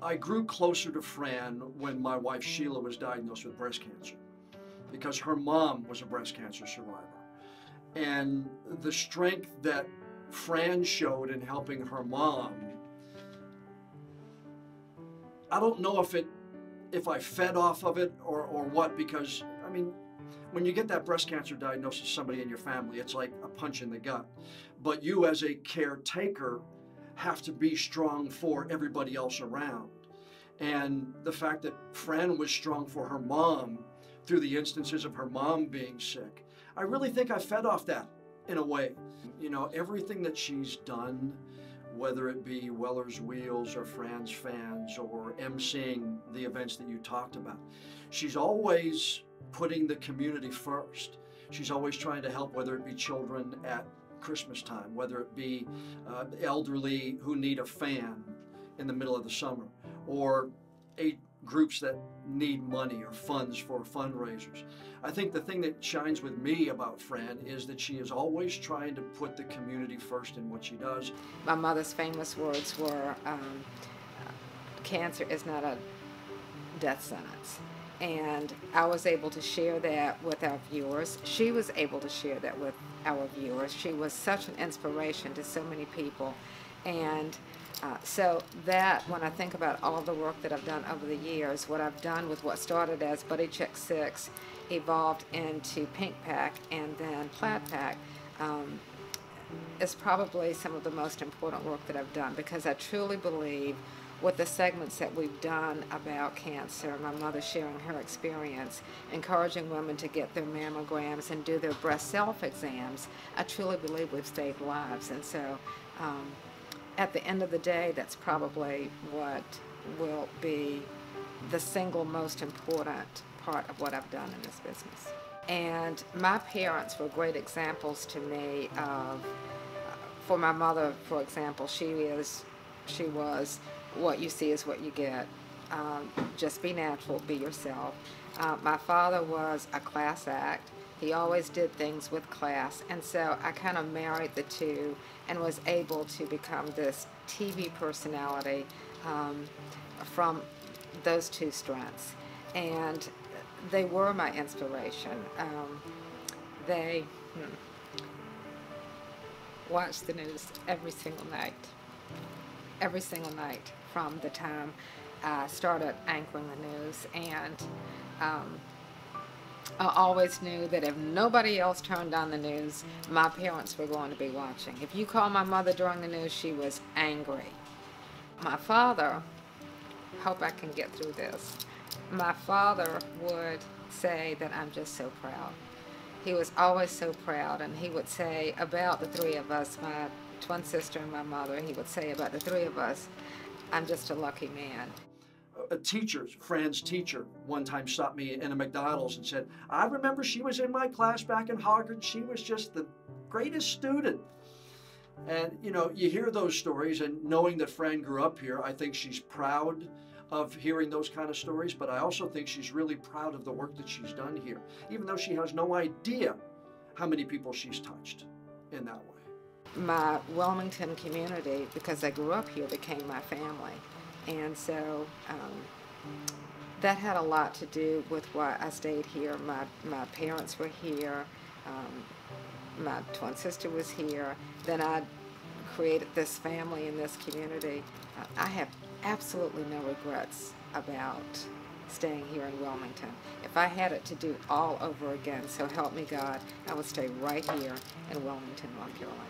I grew closer to Fran when my wife Sheila was diagnosed with breast cancer, because her mom was a breast cancer survivor. And the strength that Fran showed in helping her mom, I don't know if I fed off of it or what, because I mean, when you get that breast cancer diagnosis, somebody in your family, it's like a punch in the gut. But you as a caretaker have to be strong for everybody else around. And the fact that Fran was strong for her mom through the instances of her mom being sick, I really think I fed off that in a way. You know, everything that she's done, whether it be Weller's Wheels or Fran's Fans or emceeing the events that you talked about, she's always putting the community first. She's always trying to help, whether it be children at Christmas time, whether it be elderly who need a fan in the middle of the summer, or groups that need money or funds for fundraisers. I think the thing that shines with me about Fran is that she is always trying to put the community first in what she does. My mother's famous words were, cancer is not a death sentence. And I was able to share that with our viewers. She was able to share that with our viewers. She was such an inspiration to so many people. And so that, when I think about all the work that I've done over the years, what I've done with what started as Buddy Check 6, evolved into Pink Pack and then Plaid Pack, is probably some of the most important work that I've done, because I truly believe with the segments that we've done about cancer, my mother sharing her experience, encouraging women to get their mammograms and do their breast self-exams, I truly believe we've saved lives. And so at the end of the day, that's probably what will be the single most important part of what I've done in this business. And my parents were great examples to me of, for my mother, for example, she was, what you see is what you get. Just be natural, be yourself. My father was a class act. He always did things with class, and so I kind of married the two and was able to become this TV personality from those two strengths. And they were my inspiration. They watched the news every single night from the time I started anchoring the news. And I always knew that if nobody else turned on the news, my parents were going to be watching. If you called my mother during the news, she was angry. My father, hope I can get through this, my father would say that I'm just so proud. He was always so proud, and he would say about the three of us, my twin sister and my mother, he would say about the three of us, I'm just a lucky man. A teacher, Fran's teacher, one time stopped me in a McDonald's and said, I remember she was in my class back in Harvard. She was just the greatest student. And, you know, you hear those stories, and knowing that Fran grew up here, I think she's proud of hearing those kind of stories, but I also think she's really proud of the work that she's done here, even though she has no idea how many people she's touched in that way. My Wilmington community, because I grew up here, became my family. And so that had a lot to do with why I stayed here. My parents were here. My twin sister was here. Then I created this family in this community. I have absolutely no regrets about staying here in Wilmington. If I had it to do all over again, so help me God, I would stay right here in Wilmington, North Carolina.